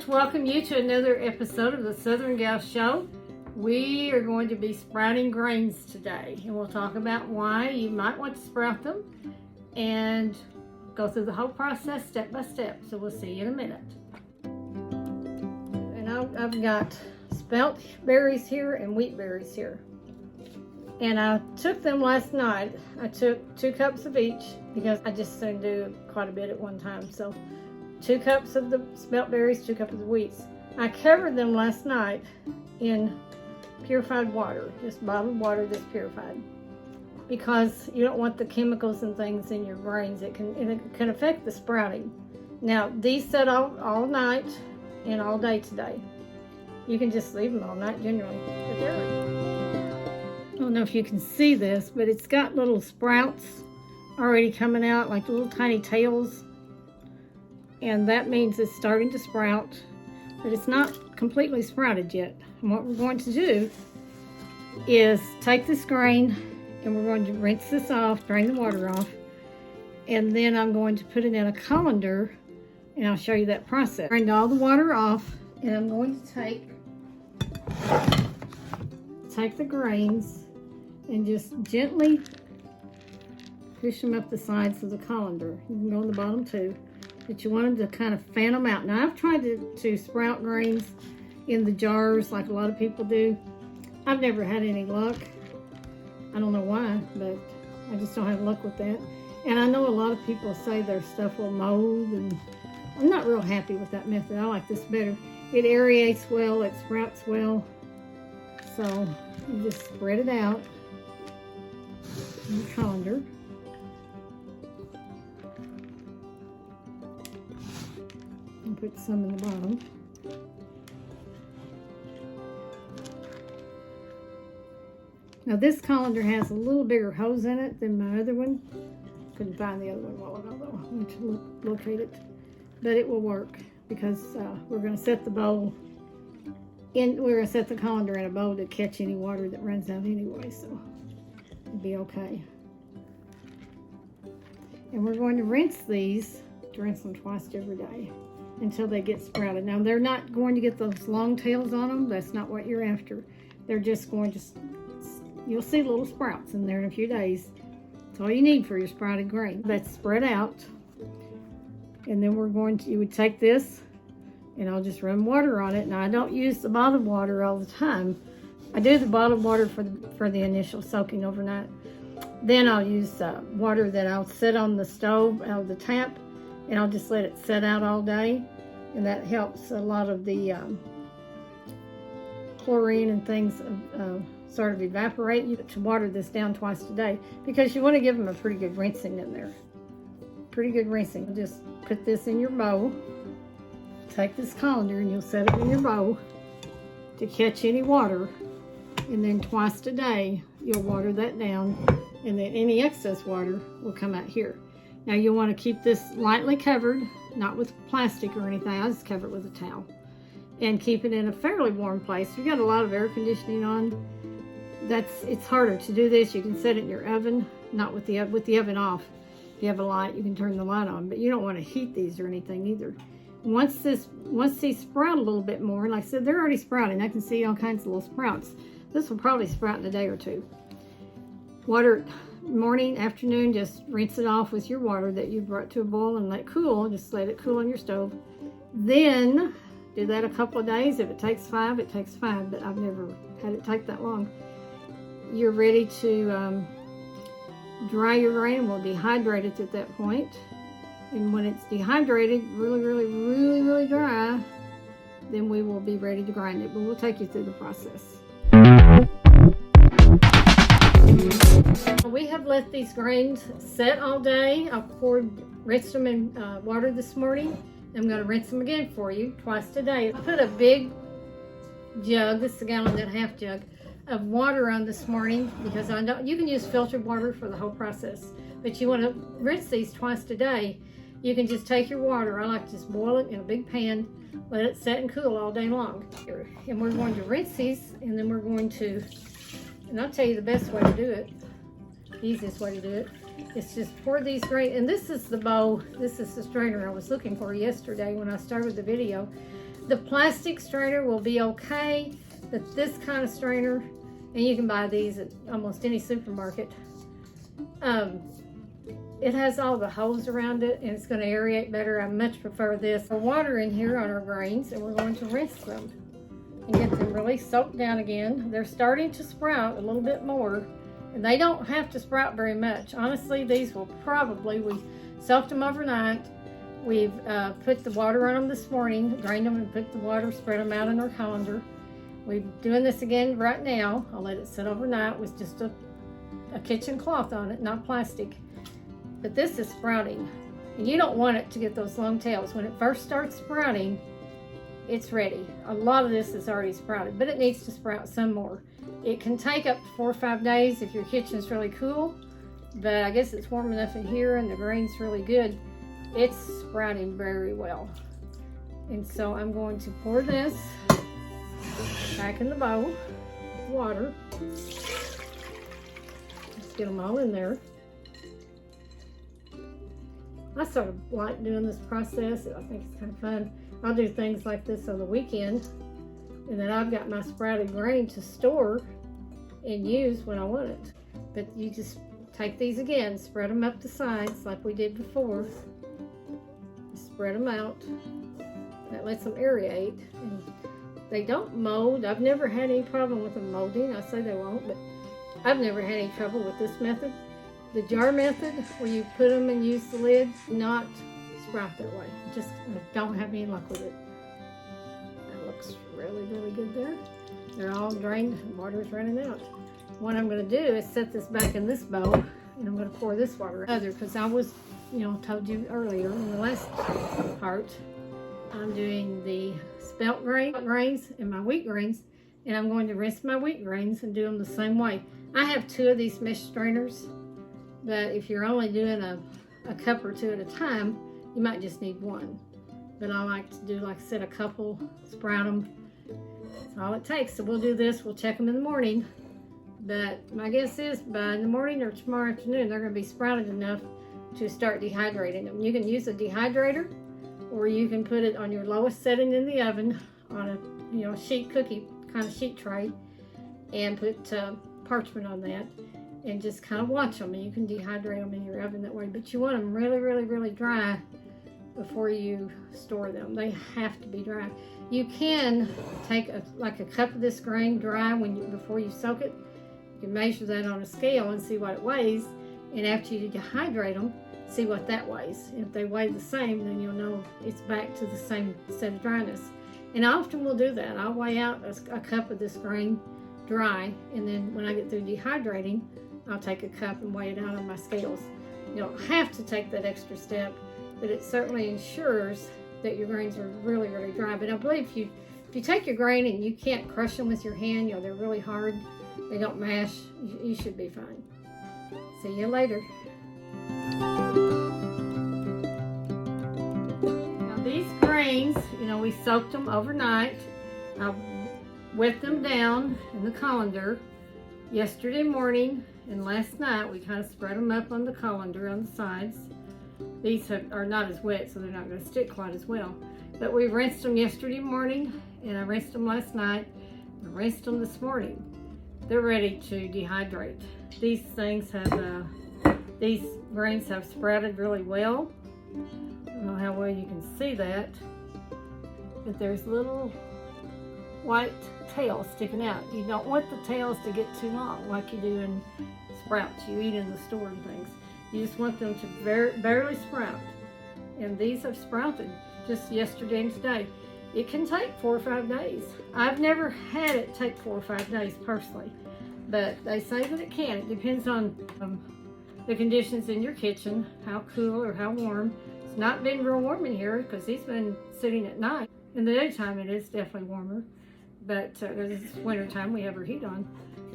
want to welcome you to another episode of the Southern Gal Show. We are going to be sprouting grains today, and we'll talk about why you might want to sprout them and go through the whole process step by step. So we'll see you in a minute. And I've got spelt berries here and wheat berries here. And I took them last night. I took 2 cups of each because I just soon do quite a bit at one time. So 2 cups of the spelt berries, 2 cups of the wheats. I covered them last night in purified water, just bottled water that's purified, because you don't want the chemicals and things in your grains. It can affect the sprouting. Now these set all night and all day today. You can just leave them all night generally. But I don't know if you can see this, but it's got little sprouts already coming out, like little tiny tails. And that means it's starting to sprout, but it's not completely sprouted yet. And what we're going to do is take this grain and we're going to rinse this off, drain the water off, and then I'm going to put it in a colander, and I'll show you that process. Drained all the water off, and I'm going to take the grains and just gently push them up the sides of the colander. You can go on the bottom too. But you want them to kind of fan them out. Now I've tried to sprout grains in the jars like a lot of people do. I've never had any luck. I don't know why, but I just don't have luck with that. And I know a lot of people say their stuff will mold, and I'm not real happy with that method. I like this better. It aerates well, it sprouts well. So you just spread it out in the colander. And put some in the bottom. Now this colander has a little bigger hose in it than my other one. Couldn't find the other one a while ago though. I need to locate it. But it will work because we're going to set the bowl in. We're going to set the colander in a bowl to catch any water that runs out anyway, so it'll be okay. And we're going to rinse these. Rinse them twice every day until they get sprouted. Now they're not going to get those long tails on them. That's not what you're after. They're just going to, you'll see little sprouts in there in a few days. That's all you need for your sprouted grain. That's spread out. And then you would take this and I'll just run water on it. Now I don't use the bottled water all the time. I do the bottled water for the initial soaking overnight. Then I'll use water that I'll set on the stove out of the tap, and I'll just let it set out all day, and that helps a lot of the chlorine and things sort of evaporate. You have to water this down twice a day because you want to give them a pretty good rinsing in there. Pretty good rinsing. Just put this in your bowl. Take this colander and you'll set it in your bowl to catch any water, and then twice a day you'll water that down, and then any excess water will come out here. Now you'll want to keep this lightly covered, not with plastic or anything. I just cover it with a towel. And keep it in a fairly warm place. If you've got a lot of air conditioning on, it's harder to do this. You can set it in your oven, not with the oven off. If you have a light, you can turn the light on, but you don't want to heat these or anything either. Once these sprout a little bit more, like I said, they're already sprouting. I can see all kinds of little sprouts. This will probably sprout in a day or two. Water morning, afternoon, just rinse it off with your water that you brought to a boil and let cool. Just let it cool on your stove. Then do that a couple of days. If it takes 5, it takes 5, but I've never had it take that long. You're ready to dry your grain. We'll dehydrate it at that point. And when it's dehydrated, really dry, then we will be ready to grind it. But we'll take you through the process. We have let these grains set all day. I rinsed them in water this morning. I'm going to rinse them again for you twice a day. I put a big jug, this is a 1.5 gallon jug, of water on this morning because I know you can use filtered water for the whole process, but you want to rinse these twice a day. You can just take your water. I like to just boil it in a big pan, let it set and cool all day long. And we're going to rinse these, and then we're going to, and I'll tell you the best way to do it, the easiest way to do it, is just pour these grains, and this is the bowl, this is the strainer I was looking for yesterday when I started the video. The plastic strainer will be okay, but this kind of strainer, and you can buy these at almost any supermarket, it has all the holes around it and it's going to aerate better. I much prefer this. We're watering here on our grains and we're going to rinse them and get them really soaked down again. They're starting to sprout a little bit more, and they don't have to sprout very much. Honestly, these will probably, we soaked them overnight. We've put the water on them this morning, drained them and put the water, spread them out in our colander. We're doing this again right now. I'll let it sit overnight with just a kitchen cloth on it, not plastic. But this is sprouting, and you don't want it to get those long tails. When it first starts sprouting, it's ready. A lot of this is already sprouted, but it needs to sprout some more. It can take up to 4 or 5 days if your kitchen's really cool, but I guess it's warm enough in here and the grain's really good. It's sprouting very well. And so I'm going to pour this back in the bowl with water. Let's get them all in there. I sort of like doing this process. I think it's kind of fun. I'll do things like this on the weekend, and then I've got my sprouted grain to store and use when I want it. But you just take these again, spread them up the sides like we did before. Spread them out. That lets them aerate. And they don't mold. I've never had any problem with them molding. I say they won't, but I've never had any trouble with this method. The jar method, where you put them and use the lid, not sprout that way. Just don't have any luck with it. That looks really, really good there. They're all drained, water's running out. What I'm going to do is set this back in this bowl, and I'm going to pour this water other, because I was, told you earlier in the last part, I'm doing the spelt grains and my wheat grains, and I'm going to rinse my wheat grains and do them the same way. I have 2 of these mesh strainers, but if you're only doing a cup or 2 at a time, you might just need 1. But I like to do, like I said, a couple, sprout them. That's all it takes. So we'll do this, we'll check them in the morning. But my guess is by the morning or tomorrow afternoon, they're going to be sprouted enough to start dehydrating them. You can use a dehydrator, or you can put it on your lowest setting in the oven on a sheet cookie kind of sheet tray, and put parchment on that, and just kind of watch them. And you can dehydrate them in your oven that way, but you want them really, really, really dry before you store them. They have to be dry. You can take like a cup of this grain dry before you soak it. You can measure that on a scale and see what it weighs, and after you dehydrate them, see what that weighs. If they weigh the same, then you'll know it's back to the same set of dryness. And I often will do that. I'll weigh out a cup of this grain dry, and then when I get through dehydrating, I'll take a cup and weigh it out on my scales. You don't have to take that extra step, but it certainly ensures that your grains are really, really dry. But I believe if you take your grain and you can't crush them with your hand, they're really hard, they don't mash, you should be fine. See you later. Now these grains, we soaked them overnight. I wet them down in the colander yesterday morning, and last night we kind of spread them up on the colander on the sides. These are not as wet, so they're not going to stick quite as well. But we rinsed them yesterday morning, and I rinsed them last night. I rinsed them this morning. They're ready to dehydrate. These grains have sprouted really well. I don't know how well you can see that, but there's little white tails sticking out. You don't want the tails to get too long like you do in sprouts you eat in the store and things. You just want them to barely sprout. And these have sprouted just yesterday and today. It can take 4 or 5 days. I've never had it take 4 or 5 days personally, but they say that it can. It depends on the conditions in your kitchen, how cool or how warm. It's not been real warm in here because he's been sitting at night. In the daytime it is definitely warmer, but it's winter time, we have our heat on.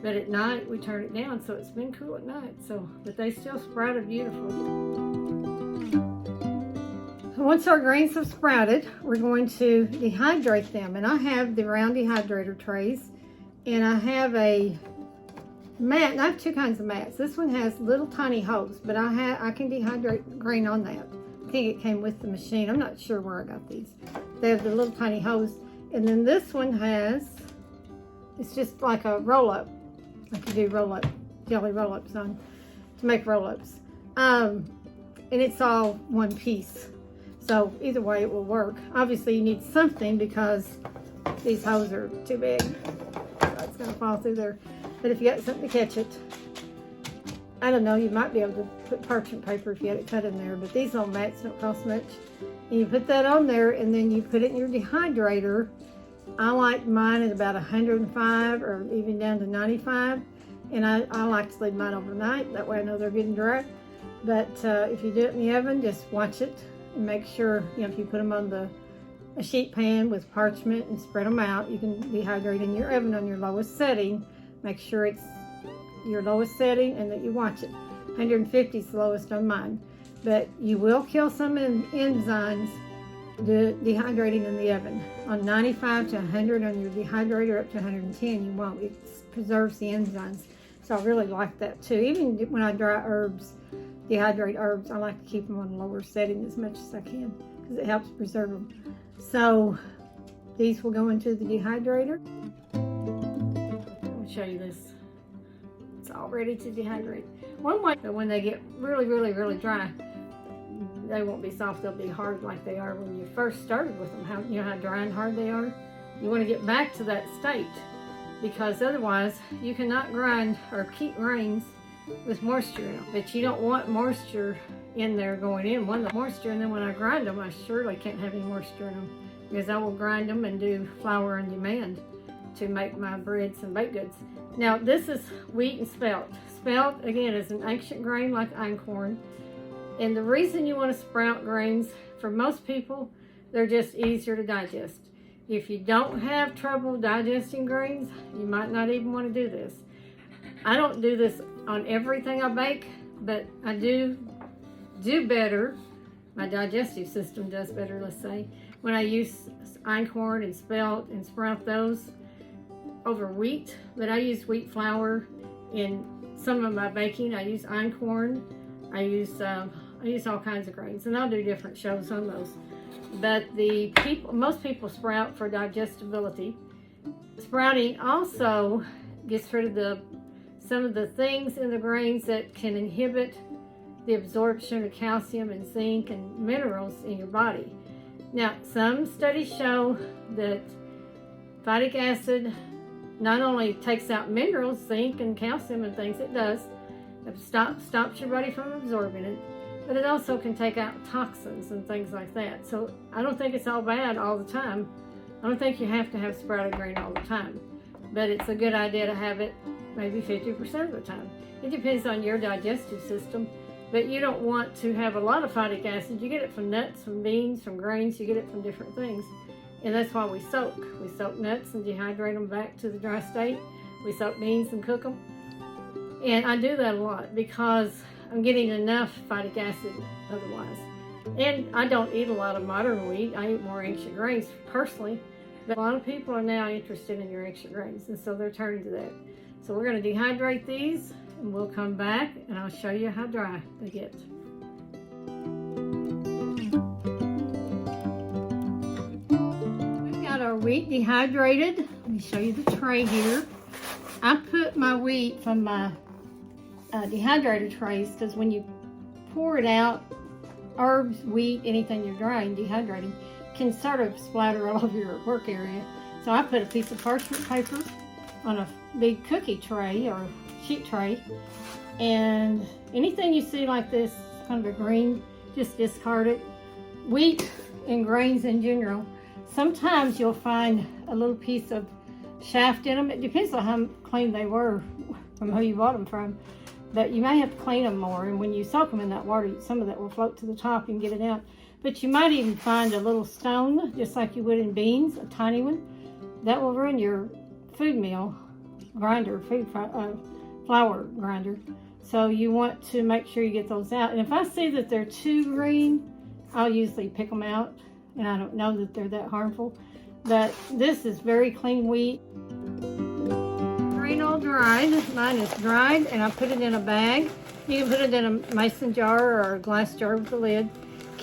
But at night we turn it down, so it's been cool at night. But they still sprouted beautiful. Once our grains have sprouted, we're going to dehydrate them. And I have the round dehydrator trays, and I have a mat. And I have 2 kinds of mats. This one has little tiny holes, but I can dehydrate grain on that. I think it came with the machine. I'm not sure where I got these, They have the little tiny hose. And then this one has, it's just like a roll-up, like you do roll-up, jelly roll-ups on, to make roll-ups. And it's all one piece. So either way it will work. Obviously you need something because these hoses are too big. So it's gonna fall through there. But if you got something to catch it, I don't know, you might be able to put parchment paper if you had it cut in there, but these little mats don't cost much. And you put that on there and then you put it in your dehydrator. I like mine at about 105 or even down to 95. And I like to leave mine overnight. That way I know they're getting dry. But if you do it in the oven, just watch it and make sure, you know, if you put them on a sheet pan with parchment and spread them out, you can dehydrate in your oven on your lowest setting. Make sure it's your lowest setting and that you watch it. 150 is the lowest on mine. But you will kill some enzymes dehydrating in the oven. On 95 to 100 on your dehydrator, up to 110, you won't. It preserves the enzymes. So I really like that too. Even when I dry herbs, dehydrate herbs, I like to keep them on a lower setting as much as I can because it helps preserve them. So these will go into the dehydrator. I'll show you this. It's all ready to dehydrate. One way, but when they get really, really, really dry, they won't be soft, they'll be hard like they are when you first started with them. How, you know how dry and hard they are? You want to get back to that state because otherwise you cannot grind or keep grains with moisture in them. But you don't want moisture in there going in. One, the moisture, and then when I grind them, I surely can't have any moisture in them because I will grind them and do flour on demand to make my breads and baked goods. Now this is wheat and spelt. Spelt, again, is an ancient grain like einkorn. And the reason you want to sprout grains, for most people, they're just easier to digest. If you don't have trouble digesting grains, you might not even want to do this. I don't do this on everything I bake, but I do better. My digestive system does better, let's say, when I use einkorn and spelt and sprout those over wheat. But I use wheat flour in some of my baking. I use einkorn. I use all kinds of grains, and I'll do different shows on those. But most people sprout for digestibility. Sprouting also gets rid of some of the things in the grains that can inhibit the absorption of calcium and zinc and minerals in your body. Now, some studies show that phytic acid not only takes out minerals, zinc and calcium and things, it does. It stops your body from absorbing it, but it also can take out toxins and things like that. So I don't think it's all bad all the time. I don't think you have to have sprouted grain all the time, but it's a good idea to have it maybe 50% of the time. It depends on your digestive system, but you don't want to have a lot of phytic acid. You get it from nuts, from beans, from grains, you get it from different things. And that's why we soak. We soak nuts and dehydrate them back to the dry state. We soak beans and cook them. And I do that a lot because I'm getting enough phytic acid otherwise. And I don't eat a lot of modern wheat. I eat more ancient grains personally. But a lot of people are now interested in your ancient grains, and so they're turning to that. So we're going to dehydrate these, and we'll come back and I'll show you how dry they get. We've got our wheat dehydrated. Let me show you the tray here. I put my wheat from my dehydrator trays because when you pour it out, herbs, wheat, anything you're drying, dehydrating, can sort of splatter all over your work area. So I put a piece of parchment paper on a big cookie tray or sheet tray, and anything you see like this, kind of a green, just discard it. Wheat and grains in general, sometimes you'll find a little piece of shaft in them. It depends on how clean they were from who you bought them from, but you may have to clean them more, and when you soak them in that water, some of that will float to the top and get it out. But you might even find a little stone, just like you would in beans, a tiny one, that will ruin your food meal grinder, flour grinder. So you want to make sure you get those out. And if I see that they're too green, I'll usually pick them out, and I don't know that they're that harmful. But this is very clean wheat. Grain all dried. Mine is dried, and I put it in a bag. You can put it in a mason jar or a glass jar with a lid.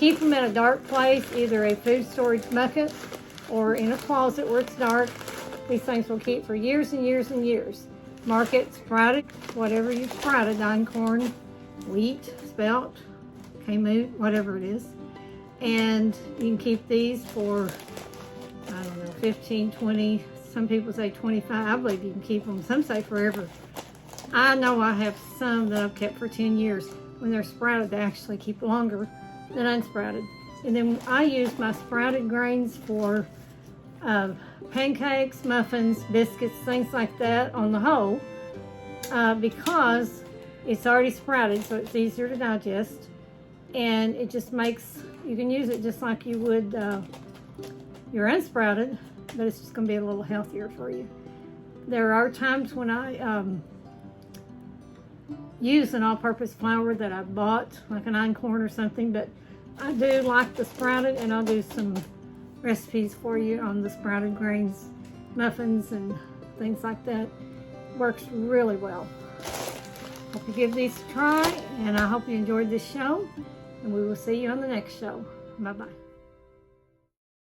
keep them in a dark place, either a food storage bucket or in a closet where it's dark. These things will keep for years and years and years. Mark it sprouted, whatever you sprouted, einkorn, wheat, spelt, kamut, whatever it is. And you can keep these for, I don't know, 15, 20, some people say 25. I believe you can keep them, some say forever. I know I have some that I've kept for 10 years. When they're sprouted, they actually keep longer than unsprouted. And then I use my sprouted grains for pancakes, muffins, biscuits, things like that on the whole, because it's already sprouted, so it's easier to digest. And it just makes, you can use it just like you would your unsprouted, but it's just going to be a little healthier for you. There are times when I use an all-purpose flour that I bought, like an einkorn or something, but I do like the sprouted, and I'll do some recipes for you on the sprouted grains, muffins and things like that. Works really well. Hope you give these a try, and I hope you enjoyed this show, and we will see you on the next show. Bye-bye.